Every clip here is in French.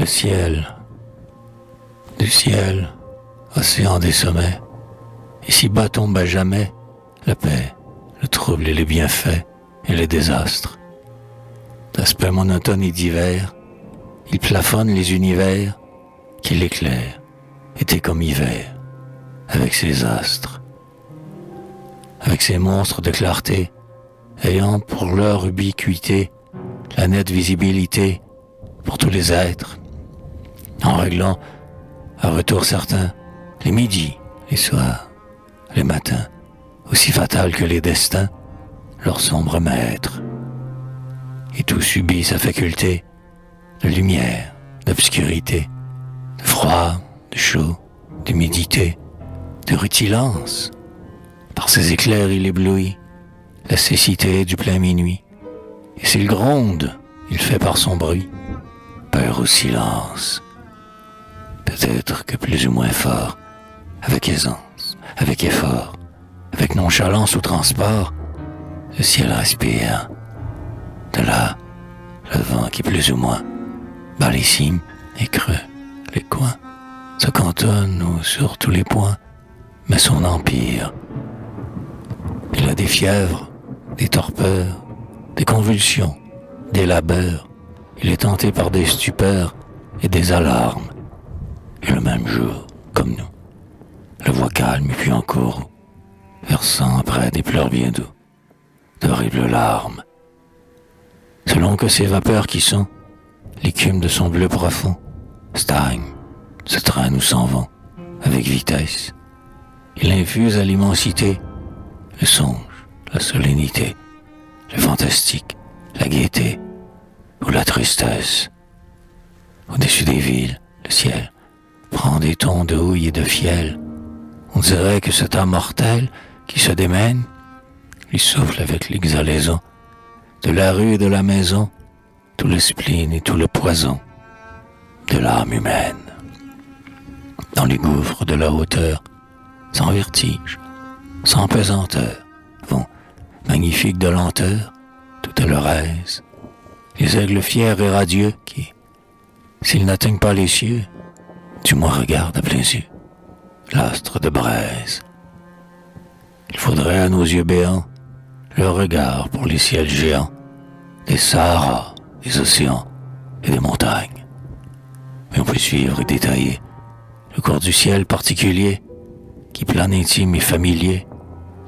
Le ciel, du ciel, océan des sommets, ici-bas tombe à jamais la paix, le trouble et les bienfaits et les désastres. D'aspect monotone et divers, il plafonne les univers qui l'éclairent, été comme hiver, avec ses astres, avec ses monstres de clarté, ayant pour leur ubiquité la nette visibilité pour tous les êtres, en réglant à retour certain les midis, les soirs, les matins, aussi fatals que les destins, leur sombre maître. Et tout subit sa faculté de lumière, d'obscurité, de froid, de chaud, d'humidité, de rutilance. Par ses éclairs il éblouit la cécité du plein minuit, et s'il gronde, il fait par son bruit peur au silence. Peut-être que plus ou moins fort, avec aisance, avec effort, avec nonchalance ou transport, le ciel respire. De là, le vent qui plus ou moins bat les cimes, les creux, les coins, se cantonne ou sur tous les points, met son empire. Il a des fièvres, des torpeurs, des convulsions, des labeurs. Il est tenté par des stupeurs et des alarmes. Et le même jour, comme nous, le voit calme et puis en courroux, versant après des pleurs bien doux, d'horribles larmes. Selon que ces vapeurs qui sont l'écume de son bleu profond stagnent, se traînent ou s'en vont avec vitesse. Il infuse à l'immensité le songe, la solennité, le fantastique, la gaieté ou la tristesse. Au-dessus des villes, le ciel prend des tons de houille et de fiel. On dirait que cet âme mortel qui se démène lui souffle avec l'exhalaison de la rue et de la maison tout le spleen et tout le poison de l'âme humaine. Dans les gouffres de la hauteur, sans vertige, sans pesanteur, vont, magnifiques de lenteur, toute leur aise, les aigles fiers et radieux qui, s'ils n'atteignent pas les cieux, du moins regardent à pleins yeux l'astre de braise. Il faudrait à nos yeux béants le regard pour les ciels géants, des Saharas, des océans et des montagnes. Mais on peut suivre et détailler le cours du ciel particulier qui plane intime et familier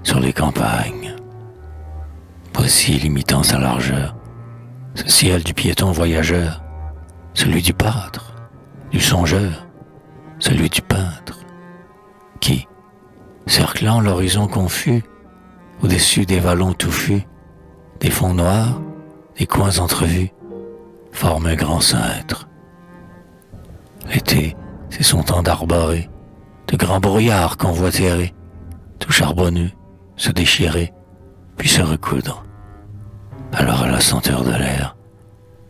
sur les campagnes. Voici limitant sa largeur, ce ciel du piéton voyageur, celui du pâtre, du songeur, celui du peintre, qui, cerclant l'horizon confus, au-dessus des vallons touffus, des fonds noirs, des coins entrevus, forme un grand cintre. L'été, c'est son temps d'arborer, de grands brouillards qu'on voit terrer, tout charbonneux, se déchirer, puis se recoudre. Alors à la senteur de l'air,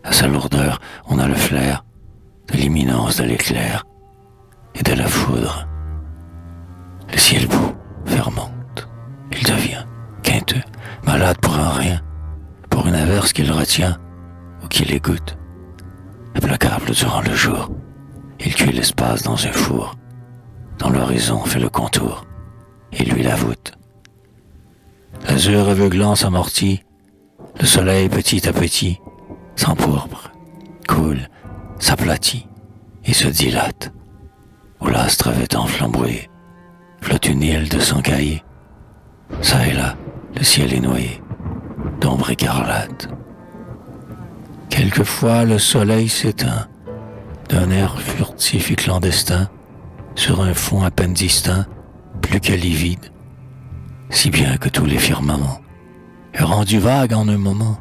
à sa lourdeur, on a le flair de l'imminence de l'éclair et de la foudre. Le ciel bout, fermente, il devient quinteux, malade pour un rien, pour une averse qu'il retient ou qu'il égoutte. Implacable durant le jour, il cuit l'espace dans un four, dans l'horizon fait le contour, et lui la voûte. L'azur aveuglant s'amortit, le soleil petit à petit s'empourpre, coule, s'aplatit et se dilate. Où l'astre avait enflamboyé, flotte une île de son cahier. Ça et là, le ciel est noyé d'ombre écarlate. Quelquefois le soleil s'éteint d'un air furtif et clandestin sur un fond à peine distinct, plus que livide, si bien que tous les firmaments est rendu vague en un moment,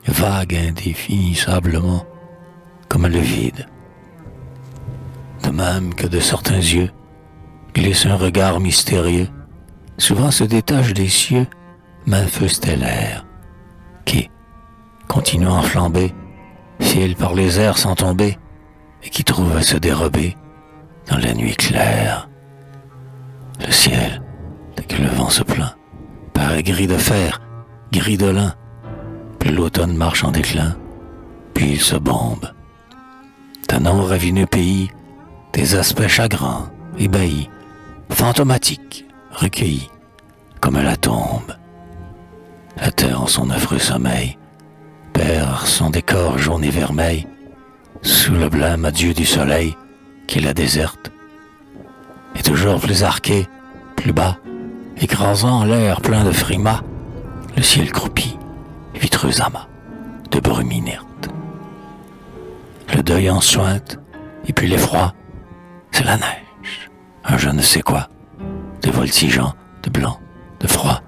vague indéfinissablement, comme le vide. De même que de certains yeux glisse un regard mystérieux, souvent se détache des cieux d'un feu stellaire, qui, continuant à flamber, file par les airs sans tomber, et qui trouve à se dérober dans la nuit claire. Le ciel, dès que le vent se plaint, paraît gris de fer, gris de lin. Puis l'automne marche en déclin, puis il se bombe. d'un non ravineux pays, des aspects chagrins, ébahis, fantomatiques, recueillis, comme la tombe. La terre en son affreux sommeil perd son décor jaune et vermeil sous le blême adieu du soleil qui la déserte. Et toujours plus arqué, plus bas, écrasant l'air plein de frimas, le ciel croupit, vitreux amas de brume inerte. Le deuil en sointe, et puis l'effroi, c'est la neige, un je ne sais quoi, de voltigeant, de blanc, de froid,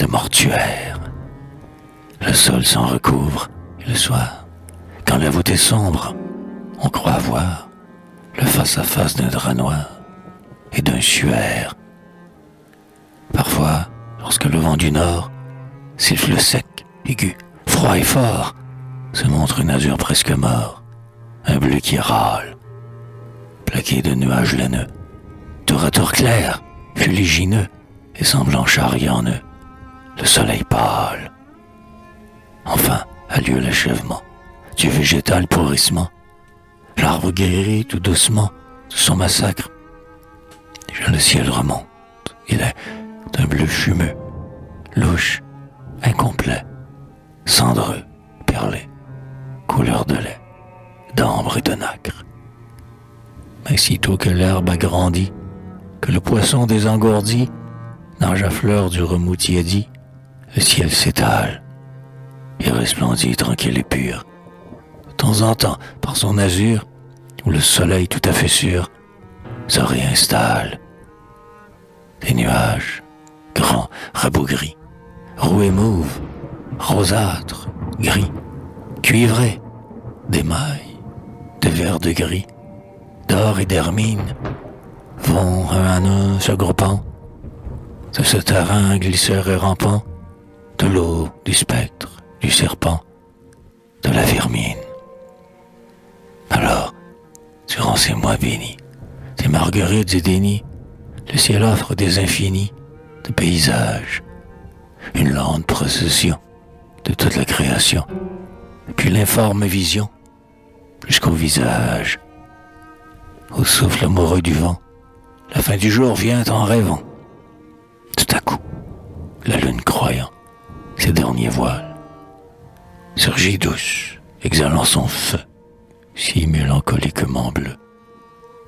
de mortuaire. Le sol s'en recouvre, et le soir, quand la voûte est sombre, on croit voir le face-à-face d'un drap noir et d'un suaire. Parfois, lorsque le vent du nord siffle sec, aigu, froid et fort, se montre une azur presque mort, un bleu qui râle, plaqué de nuages laineux, tour à tour clair, fuligineux et semblant charrier en eux le soleil pâle. Enfin a lieu l'achèvement du végétal pourrissement. L'arbre guérit tout doucement de son massacre. Déjà le ciel remonte, il est d'un bleu fumeux, louche, incomplet, cendreux, perlé, couleur de lait, d'ambre et de nacre. Mais sitôt que l'herbe a grandi, que le poisson désengourdi nage à fleur du remous tiédi, le ciel s'étale et resplendit tranquille et pur. De temps en temps, par son azur, où le soleil tout à fait sûr se réinstalle. Des nuages, grands, rabougris, roux et mauves, rosâtres, gris, cuivrés, d'émail, de vert de gris, d'or et d'hermine, vont un à un se groupant de ce terrain glisseur et rampant, de l'eau, du spectre, du serpent, de la vermine. Alors, durant ces mois bénis, des marguerites et des nids, le ciel offre des infinis de paysages, une lente procession de toute la création, puis l'informe vision jusqu'au visage. Au souffle amoureux du vent, la fin du jour vient en rêvant. Tout à coup, la lune croyant ses derniers voiles surgit douce, exhalant son feu, si mélancoliquement bleu,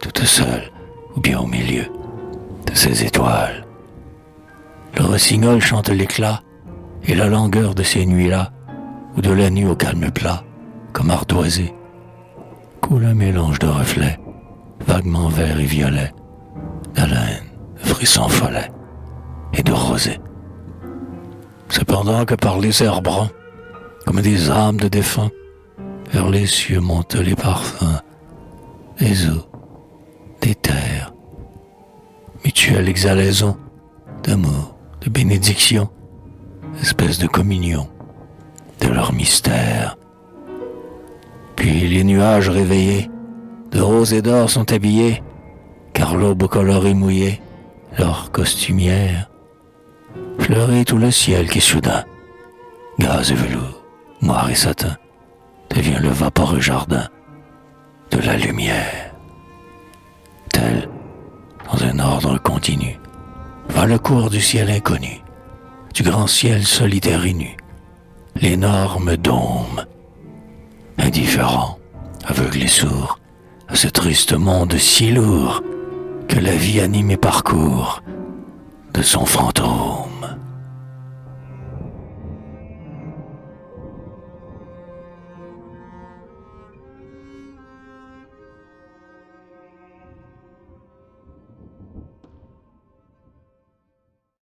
toute seule ou bien au milieu de ces étoiles. Le rossignol chante l'éclat et la langueur de ces nuits-là, où de la nuit au calme plat, comme ardoisé, coule un mélange de reflets, vaguement vert et violet, d'haleine, de frissons follets et de rosée. Cependant que par les airs bruns, comme des âmes de défunts, vers les cieux montent les parfums des eaux, des terres, mutuelle exhalaison d'amour, de bénédiction, espèce de communion de leur mystère. Puis les nuages réveillés de rose et d'or sont habillés, car l'aube colorée mouillée, leur costumière, fleurit tout le ciel qui soudain, gaze et velours, noir et satin, devient le vaporeux jardin de la lumière. Tel, dans un ordre continu, va le cours du ciel inconnu, du grand ciel solitaire et nu, l'énorme dôme, indifférent, aveugle et sourd, à ce triste monde si lourd que la vie anime et parcourt de son fantôme.